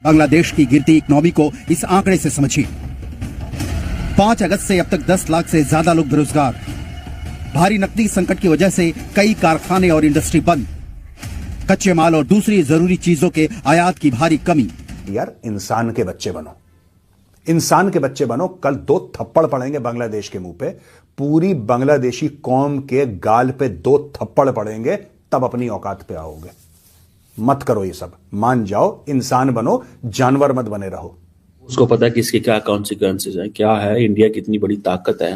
बांग्लादेश की गिरती इकोनॉमी को इस आंकड़े से समझिए। 5 अगस्त से अब तक 10 लाख से ज्यादा लोग बेरोजगार। भारी नकदी संकट की वजह से कई कारखाने और इंडस्ट्री बंद। कच्चे माल और दूसरी जरूरी चीजों के आयात की भारी कमी। यार इंसान के बच्चे बनो, इंसान के बच्चे बनो। कल 2 थप्पड़ पड़ेंगे बांग्लादेश के मुंह पे, पूरी बांग्लादेशी कौम के गाल पे 2 थप्पड़ पड़ेंगे, तब अपनी औकात पे आओगे। मत करो ये सब, मान जाओ, इंसान बनो, जानवर मत बने रहो। उसको पता है कि इसके क्या कॉन्सिक्वेंसेज हैं, क्या है, इंडिया की इतनी बड़ी ताकत है,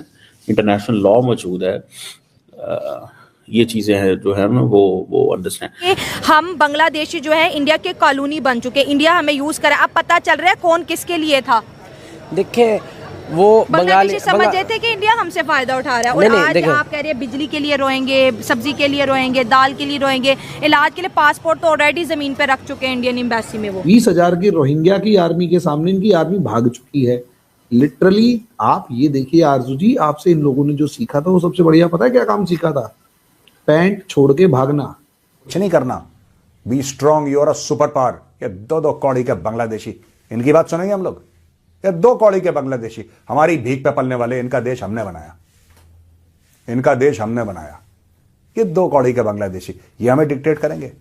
इंटरनेशनल लॉ मौजूद है, ये चीजें हैं जो है ना वो अंडरस्टैंड। हम बांग्लादेशी जो है इंडिया के कॉलोनी बन चुके, इंडिया हमें यूज करे। अब पता चल रहा है कौन किसके लिए था। देखिए वो बांग्लादेशी समझ रहे थे कि इंडिया हमसे फायदा उठा रहा है, और आज आप कह रहे हैं बिजली के लिए रोएंगे, सब्जी के लिए रोएंगे, दाल के लिए रोएंगे, इलाज के लिए पासपोर्ट तो ऑलरेडी जमीन पे रख चुके हैं इंडियन एम्बेसी में। वो 20,000 की रोहिंग्या की आर्मी के सामने इनकी आर्मी भाग चुकी है। लिटरली आप ये देखिए आरजू जी, आपसे इन लोगों ने जो सीखा था वो सबसे बढ़िया पता है क्या काम सीखा था? पैंट छोड़ के भागना, कुछ नहीं करना। Be strong, you're a super power. ये 2 कौड़ी के बांग्लादेशी, इनकी बात सुनेंगे हम लोग? ये 2 कौड़ी के बांग्लादेशी, हमारी भीख पे पलने वाले, इनका देश हमने बनाया, इनका देश हमने बनाया। ये 2 कौड़ी के बांग्लादेशी ये हमें डिक्टेट करेंगे।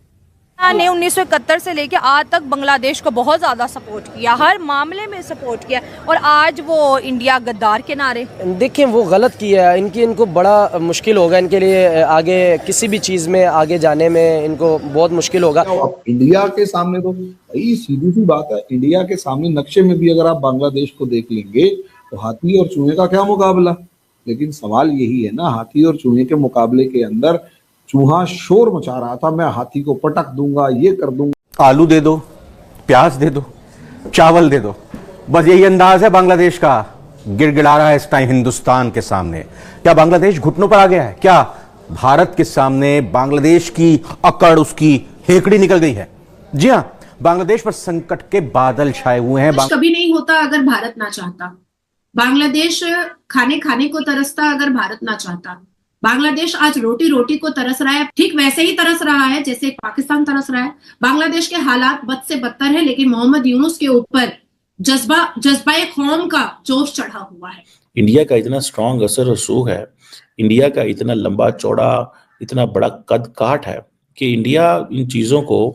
ने 1971 से लेके आज तक बांग्लादेश को बहुत ज्यादा सपोर्ट किया, हर मामले में सपोर्ट किया, और आज वो इंडिया गद्दार के नारे। देखिए वो गलत किया है, इनको बड़ा मुश्किल होगा, इनके लिए आगे किसी भी चीज में आगे जाने में इनको बहुत मुश्किल होगा। इंडिया के सामने तो भाई सीधी सी बात है, इंडिया के सामने नक्शे में भी अगर आप बांग्लादेश को देख लेंगे तो हाथी और चूहे का क्या मुकाबला। लेकिन सवाल यही है ना, हाथी और चूहे के मुकाबले के अंदर चूहा शोर मचा रहा था, मैं हाथी को पटक दूंगा, ये कर दूंगा। आलू दे दो, प्याज दे दो, चावल दे दो, बस यही अंदाज है बांग्लादेश का। गिड़गिड़ा रहा है इस टाइम हिंदुस्तान के सामने। क्या बांग्लादेश घुटनों पर आ गया है? क्या भारत के सामने बांग्लादेश की अकड़, उसकी हेकड़ी निकल गई है? जी हां, बांग्लादेश पर संकट के बादल छाए हुए हैं। कभी नहीं होता अगर भारत ना चाहता। बांग्लादेश खाने को तरसता अगर भारत ना चाहता। बांग्लादेश आज रोटी रोटी को तरस रहा है, ठीक वैसे ही तरस रहा है जैसे पाकिस्तान तरस रहा है। बांग्लादेश के हालात बद से बदतर है, लेकिन मोहम्मद यूनुस के ऊपर जज्बा कौम का जोश चढ़ा हुआ है। इंडिया का इतना स्ट्रांग असर रसूख है, इंडिया का इतना लंबा चौड़ा, इतना बड़ा कद काठ है कि इंडिया इन चीजों को,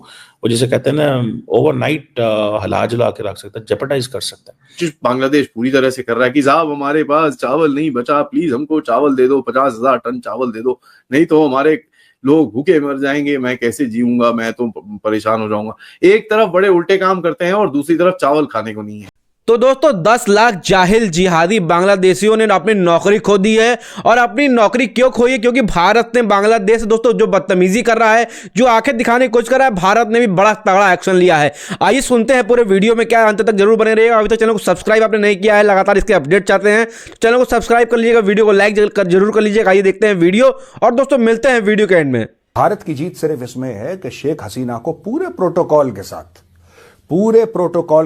वो जैसे कहते हैं ना, ओवरनाइट हिला जुला के रख सकता है, जेपटाइज कर सकता है। बांग्लादेश पूरी तरह से कर रहा है कि साहब हमारे पास चावल नहीं बचा, प्लीज हमको चावल दे दो, 50,000 टन चावल दे दो, नहीं तो हमारे लोग भूखे मर जाएंगे, मैं कैसे जीऊंगा, मैं तो परेशान हो जाऊंगा। एक तरफ बड़े उल्टे काम करते हैं और दूसरी तरफ चावल खाने को नहीं है। तो दोस्तों 10 लाख जाहिल जिहादी बांग्लादेशियों ने अपनी नौकरी खो दी है। और अपनी नौकरी क्यों खोई है? क्योंकि भारत ने बांग्लादेश दोस्तों जो बदतमीजी कर रहा है, जो आंखें दिखाने की कोशिश कर रहा है, भारत ने भी बड़ा तगड़ा एक्शन लिया है। आइए सुनते हैं पूरे वीडियो में क्या, अंत तक जरूर बने रहिएगा। अभी तक चैनल को सब्सक्राइब आपने नहीं किया है, लगातार इसके अपडेट चाहते हैं, चैनल को सब्सक्राइब कर लीजिएगा, वीडियो को लाइक जरूर कर लीजिएगा। आइए देखते हैं वीडियो, और दोस्तों मिलते हैं वीडियो के एंड में। भारत की जीत सिर्फ इसमें है कि शेख हसीना को पूरे प्रोटोकॉल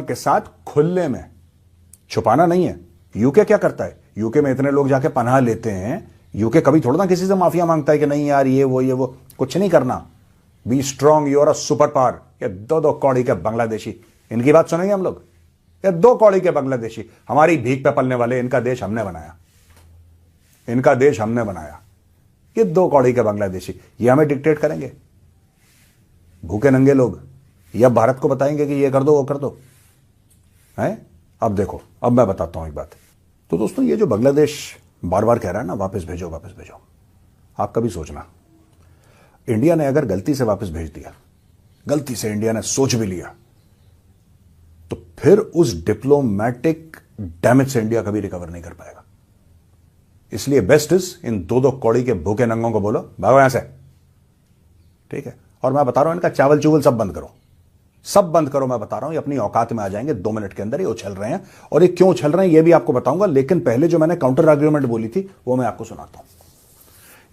के साथ खुले में छुपाना नहीं है। यूके क्या करता है? यूके में इतने लोग जाके पनाह लेते हैं, यूके कभी थोड़ा ना किसी से माफिया मांगता है कि नहीं यार ये वो कुछ नहीं करना। Be strong, you're a super power. ये 2 कौड़ी के बांग्लादेशी, इनकी बात सुनेंगे हम लोग? ये 2 कौड़ी के बांग्लादेशी, हमारी भीख पे पलने वाले, इनका देश हमने बनाया, इनका देश हमने बनाया। ये 2 कौड़ी के बांग्लादेशी ये हमें डिक्टेट करेंगे। भूखे नंगे लोग ये अब भारत को बताएंगे कि ये कर दो, वो कर दो, है? अब देखो, अब मैं बताता हूं एक बात। तो दोस्तों ये जो बांग्लादेश बार बार कह रहा है ना वापस भेजो वापस भेजो, आप कभी सोचना, इंडिया ने अगर गलती से वापस भेज दिया, गलती से इंडिया ने सोच भी लिया, तो फिर उस डिप्लोमेटिक डैमेज से इंडिया कभी रिकवर नहीं कर पाएगा। इसलिए बेस्ट इज इन 2 कौड़ी के भूखे नंगों को बोलो भागो यहां से, ठीक है? और मैं बता रहा हूं इनका चावल चूवल सब बंद करो, सब बंद करो। मैं बता रहा हूं ये अपनी औकात में आ जाएंगे 2 मिनट के अंदर। ये उछल रहे हैं, और ये क्यों उछल रहे हैं ये भी आपको बताऊंगा, लेकिन पहले जो मैंने काउंटर आर्ग्यूमेंट बोली थी वो मैं आपको सुनाता हूं।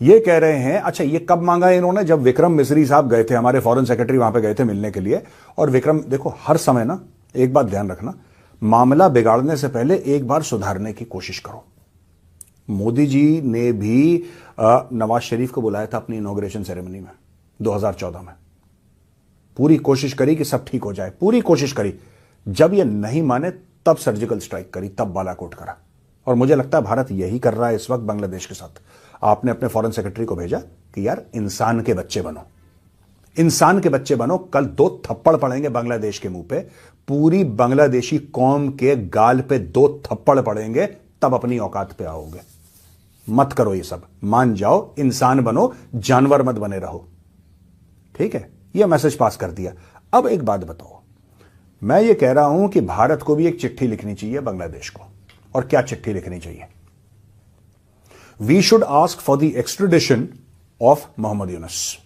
ये कह रहे हैं, अच्छा ये कब मांगा है इन्होंने? जब विक्रम मिस्री साहब गए थे, हमारे फॉरेन सेक्रेटरी वहां पे गए थे मिलने के लिए। और विक्रम, देखो हर समय ना एक बात ध्यान रखना, मामला बिगाड़ने से पहले एक बार सुधारने की कोशिश करो। मोदी जी ने भी नवाज शरीफ को बुलाया था अपनी इनॉग्रेशन सेरेमनी में 2014 में, पूरी कोशिश करी कि सब ठीक हो जाए, पूरी कोशिश करी। जब ये नहीं माने तब सर्जिकल स्ट्राइक करी, तब बालाकोट करा। और मुझे लगता है भारत यही कर रहा है इस वक्त बांग्लादेश के साथ। आपने अपने फॉरेन सेक्रेटरी को भेजा कि यार इंसान के बच्चे बनो, इंसान के बच्चे बनो, कल 2 थप्पड़ पड़ेंगे बांग्लादेश के मुंह पे, पूरी बांग्लादेशी कौम के गाल पे 2 थप्पड़ पड़ेंगे, तब अपनी औकात पे आओगे। मत करो ये सब, मान जाओ, इंसान बनो, जानवर मत बने रहो। ठीक है, यह मैसेज पास कर दिया। अब एक बात बताओ, मैं ये कह रहा हूं कि भारत को भी एक चिट्ठी लिखनी चाहिए बांग्लादेश को। और क्या चिट्ठी लिखनी चाहिए? We should ask for the extradition of Muhammad Yunus.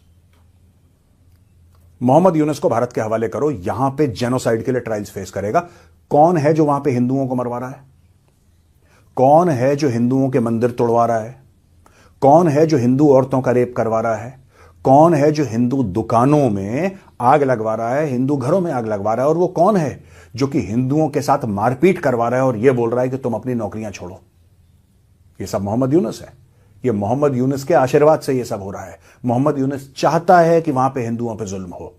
Muhammad Yunus को भारत के हवाले करो, यहां पे जेनोसाइड के लिए ट्रायल्स फेस करेगा। कौन है जो वहां पे हिंदुओं को मरवा रहा है? कौन है जो हिंदुओं के मंदिर तोड़वा रहा है? कौन है जो हिंदू औरतों का रेप करवा रहा है? कौन है जो हिंदू दुकानों में आग लगवा रहा है, हिंदू घरों में आग लगवा रहा है? और वो कौन है जो कि हिंदुओं के साथ मारपीट करवा रहा है और ये बोल रहा है कि तुम अपनी नौकरियां छोड़ो? ये सब मोहम्मद यूनुस है। ये मोहम्मद यूनुस के आशीर्वाद से ये सब हो रहा है। मोहम्मद यूनुस चाहता है कि वहां पे हिंदुओं पे जुल्म हो।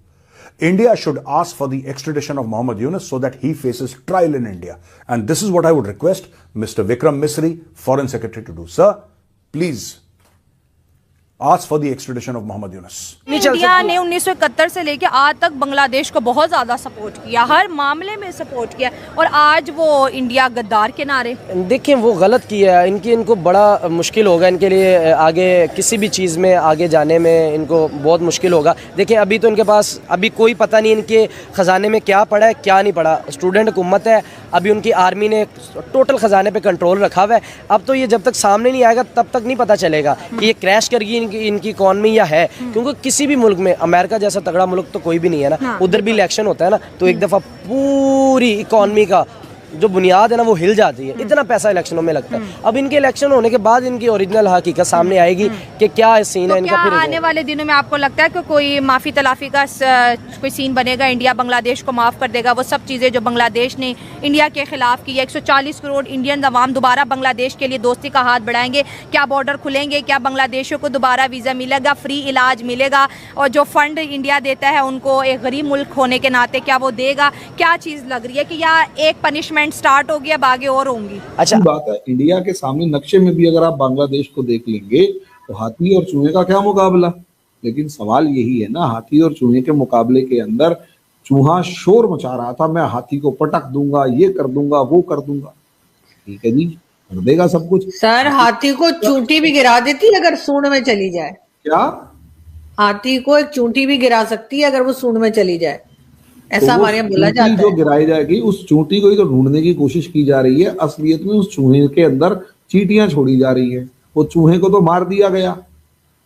India should ask for the extradition of Mohammed Yunus so that he faces trial in India. And this is what I would request Mr. Vikram Misri, Foreign Secretary, to do. Sir, please ask for the extradition of Mohammed Yunus. India ने 1971 से लेकर आज तक बांग्लादेश को बहुत ज्यादा support किया, हर मामले में सपोर्ट किया, और आज वो इंडिया गद्दार के नारे। देखिए वो गलत किया है, इनको बड़ा मुश्किल होगा, इनके लिए आगे किसी भी चीज़ में आगे जाने में इनको बहुत मुश्किल होगा। देखिए अभी तो इनके पास अभी कोई पता नहीं इनके ख़जाने में क्या पड़ा है क्या नहीं पड़ा। स्टूडेंट हुकूमत है, अभी उनकी आर्मी ने टोटल ख़जाने पे कंट्रोल रखा हुआ है। अब तो ये जब तक सामने नहीं आएगा तब तक नहीं पता चलेगा कि ये क्रैश करेगी इनकी इकॉनमी या है। क्योंकि किसी भी मुल्क में, अमेरिका जैसा तगड़ा मुल्क तो कोई भी नहीं है ना, उधर भी इलेक्शन होता है ना, तो एक दफ़ा पूरी इकॉनमी का जो बुनियाद है ना वो हिल जाती है। इतना पैसा इलेक्शनों में लगता है। अब इनके इलेक्शन होने के बाद इनकी ओरिजिनल हकीकत सामने आएगी कि क्या सीन है इनका। फिर आने वाले दिनों में आपको लगता है कि कोई माफ़ी तलाफ़ी का कोई सीन बनेगा, इंडिया बांग्लादेश को माफ़ कर देगा वो सब चीज़ें जो बांग्लादेश ने इंडिया के खिलाफ की है? 140 करोड़ इंडियन अवाम दोबारा बांग्लादेश के लिए दोस्ती का हाथ बढ़ाएंगे? क्या बॉर्डर खुलेंगे? क्या बांग्लादेशियों को दोबारा वीज़ा मिलेगा, फ्री इलाज मिलेगा? और जो फंड इंडिया देता है उनको एक गरीब मुल्क होने के नाते क्या वो देगा? क्या चीज़ लग रही है कि या एक पनिशमेंट स्टार्ट हो गया, अब आगे और होंगी? अच्छा बात है, इंडिया के सामने नक्शे में भी अगर आप बांग्लादेश को देख लेंगे तो हाथी और चूहे का क्या मुकाबला। लेकिन सवाल यही है ना, हाथी और चूहे के मुकाबले के अंदर चूहा शोर मचा रहा था, मैं हाथी को पटक दूंगा, ये कर दूंगा, वो कर दूंगा। ठीक है जी, कर देगा सब कुछ। सर हाथी को चूंटी भी गिरा देती है अगर सूंड में चली जाए। क्या? हाथी को एक चूंटी भी गिरा सकती है अगर वो सूंड में चली जाए, ऐसा हमारे यहाँ बोला जाता है। जो गिराई जाएगी उस चूंटी को ही तो ढूंढने की कोशिश की जा रही है। असलियत में उस चूहे के अंदर चींटियां छोड़ी जा रही है। वो चूहे को तो मार दिया गया,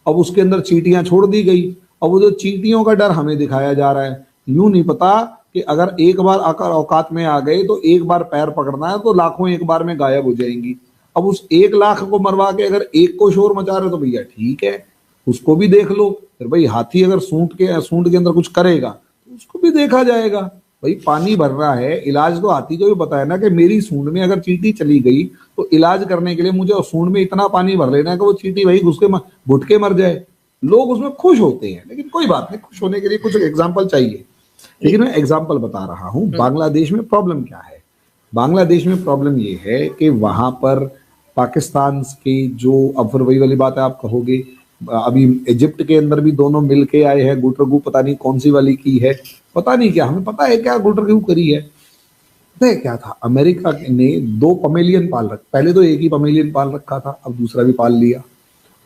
अब उसके अंदर चींटियां छोड़ दी गई। अब वो जो चींटियों का डर हमें दिखाया जा रहा है। यूं नहीं पता कि अगर एक बार आकर औकात में आ गए तो एक बार पैर पकड़ना है तो लाखों एक बार में गायब हो जाएंगी। अब उस 1 लाख को मरवा के अगर एक को शोर मचा रहे तो भैया ठीक है, उसको भी देख लो। फिर भाई हाथी अगर सूंड के अंदर कुछ करेगा उसको भी देखा जाएगा। भाई पानी भर रहा है, इलाज तो हाथी को भी पता है ना कि मेरी सूंड में अगर चींटी चली गई तो इलाज करने के लिए मुझे सूंड में इतना पानी भर लेना है कि वो चींटी भाई घुस के घुट के मर जाए। लोग उसमें खुश होते हैं, लेकिन कोई बात नहीं, खुश होने के लिए कुछ एग्जाम्पल चाहिए। लेकिन मैं एग्जाम्पल बता रहा हूँ बांग्लादेश में प्रॉब्लम क्या है। बांग्लादेश में प्रॉब्लम ये है कि वहां पर पाकिस्तान के जो, अब फिर वही वाली बात है, आप कहोगे अभी इजिप्ट के अंदर भी दोनों मिलके आए हैं, गुटरगू पता नहीं कौन सी वाली की है, पता नहीं क्या, हमें पता है क्या गुटरगू करी है। पता है क्या था, अमेरिका ने 2 पमेलियन पाल रखा, पहले तो एक ही पमेलियन पाल रखा था, अब दूसरा भी पाल लिया,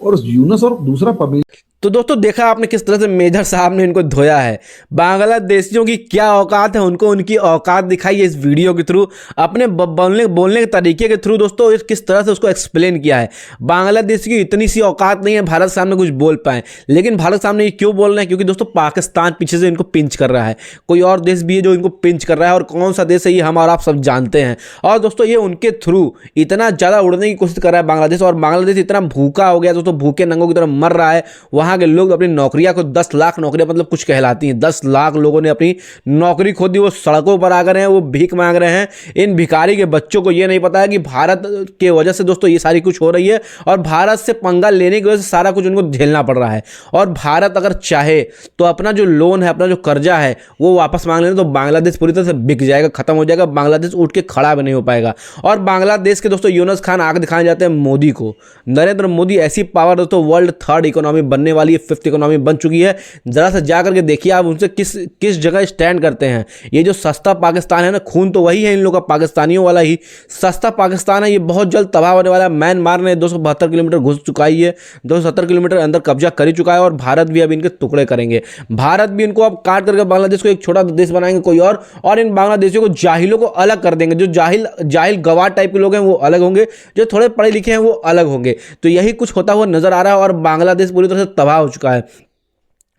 और यूनुस और दूसरा पमेलियन। तो दोस्तों देखा आपने किस तरह से मेजर साहब ने इनको धोया है। बांग्लादेशियों की क्या औकात है, उनको उनकी औकात दिखाई है इस वीडियो के थ्रू, अपने बोलने के तरीके के थ्रू। दोस्तों किस तरह से उसको एक्सप्लेन किया है। बांग्लादेश की इतनी सी औकात नहीं है भारत सामने कुछ बोल पाए, लेकिन भारत सामने ये क्यों बोल रहे हैं? क्योंकि दोस्तों पाकिस्तान पीछे से इनको पिंच कर रहा है, कोई और देश भी है जो इनको पिंच कर रहा है, और कौन सा देश है ये हम और आप सब जानते हैं। और दोस्तों ये उनके थ्रू इतना ज़्यादा उड़ने की कोशिश कर रहा है बांग्लादेश, और बांग्लादेश इतना भूखा हो गया दोस्तों, भूखे नंगों की तरह मर रहा है। वहाँ वहाँ के लोग अपनी नौकरियाँ को 10 लाख नौकरियाँ मतलब कुछ कहलाती हैं। 10 लाख लोगों ने अपनी नौकरी खो दी, वो सड़कों पर आ गए हैं, वो भीख मांग रहे हैं। इन भिखारी के बच्चों को ये नहीं पता है कि भारत के वजह से दोस्तों ये सारी कुछ हो रही है और भारत से पंगा लेने की वजह से सारा कुछ उनको झेलना पड़ रहा है। और भारत अगर चाहे तो अपना जो लोन है, अपना जो कर्जा है वो वापस मांग लेना, तो बांग्लादेश पूरी तरह से बिक जाएगा, खत्म हो जाएगा। बांग्लादेश उठ के खड़ा भी नहीं हो पाएगा। और बांग्लादेश के दोस्तों यूनुस खान आगे दिखाने जाते हैं मोदी को। नरेंद्र मोदी ऐसी पावर दोस्तों, वर्ल्ड 3rd इकोनॉमी बनने वाली है, 5th इकोनॉमी बन चुकी है। जरा से जा करके देखिए आप उनसे किस जगह स्टैंड करते हैं। ये जो सस्ता पाकिस्तान है ना, खून तो वही है इन लोगों का, पाकिस्तानियों वाला ही सस्ता पाकिस्तान है। ये बहुत जल्द तबाह होने वाला है। म्यांमार ने 272 किलोमीटर घुस चुका ही है, 270 किलोमीटर अंदर कब्जा कर ही चुका है और भारत भी अब इनके टुकड़े करेंगे। भारत भी इनको अब काट करके बांग्लादेश को एक छोटा देश बनाएंगे कोई और इन बांग्लादेशियों को, जाहिलों को अलग कर देंगे। जो जाहिल गवार टाइप के लोग हैं वो अलग होंगे, जो थोड़े पढ़े लिखे हैं वो अलग होंगे। तो यही कुछ होता हुआ नजर आ रहा है और बांग्लादेश पूरी तरह से तबाह हो चुका है।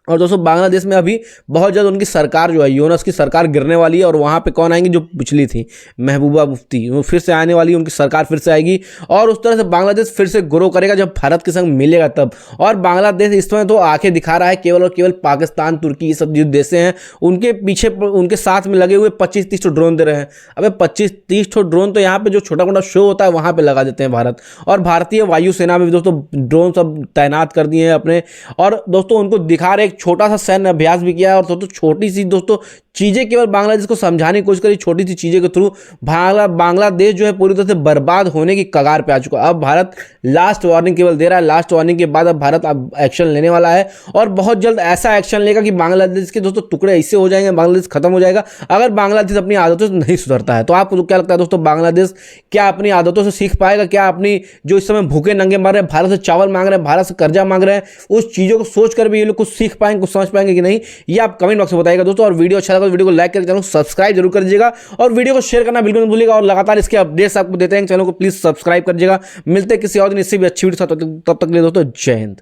और दोस्तों बांग्लादेश में अभी बहुत जल्द उनकी सरकार जो है, यूनुस की सरकार गिरने वाली है और वहाँ पे कौन आएंगी, जो पिछली थी महबूबा मुफ्ती, वो फिर से आने वाली है, उनकी सरकार फिर से आएगी और उस तरह से बांग्लादेश फिर से ग्रो करेगा जब भारत के संग मिलेगा तब। और बांग्लादेश इस समय तो आंखें दिखा रहा है केवल और केवल पाकिस्तान, तुर्की, ये सब जो देश हैं उनके पीछे, उनके साथ में लगे हुए 25-30 ड्रोन दे रहे हैं। अबे 25-30 ड्रोन तो यहाँ पे जो छोटा मोटा शो होता है वहाँ पे लगा देते हैं भारत। और भारतीय वायुसेना में भी दोस्तों ड्रोन सब तैनात कर दिए हैं अपने, और दोस्तों उनको दिखा रहे छोटा सा सैन्य अभ्यास भी किया है। और दोस्तों छोटी सी दोस्तों चीजें केवल बांग्लादेश को समझाने की कोशिश करी, छोटी सी चीजें के थ्रू बांग्लादेश जो है पूरी तरह से बर्बाद होने की कगार पे आ चुका है। अब भारत लास्ट वार्निंग केवल दे रहा है, लास्ट वार्निंग के बाद अब भारत अब एक्शन लेने वाला है और बहुत जल्द ऐसा एक्शन लेगा कि बांग्लादेश के दोस्तों टुकड़े ऐसे हो जाएंगे, बांग्लादेश खत्म हो जाएगा अगर बांग्लादेश अपनी आदतों से नहीं सुधरता है। तो आपको क्या लगता है दोस्तों, बांग्लादेश क्या अपनी आदतों से सीख पाएगा? क्या अपनी जो इस समय भूखे नंगे मर रहे हैं, भारत से चावल मांग रहे हैं, भारत से कर्जा मांग रहे हैं, उस चीजों को सोच कर भी ये लोग कुछ सीख पाएंगे, कुछ समझ पाएंगे कि नहीं, ये आप कमेंट बॉक्स में बताइएगा दोस्तों। और वीडियो अच्छा लगा तो वीडियो को लाइक करके चैनल को सब्सक्राइब जरूर कर दीजिएगा और वीडियो को शेयर करना बिल्कुल मत भूलिएगा। और लगातार इसके अपडेट्स आपको देते हैं, चैनल को प्लीज सब्सक्राइब कर दीजिएगा। मिलते हैं किसी और दिन इससे भी अच्छी वीडियो, तब तक के लिए दोस्तों जय हिंद।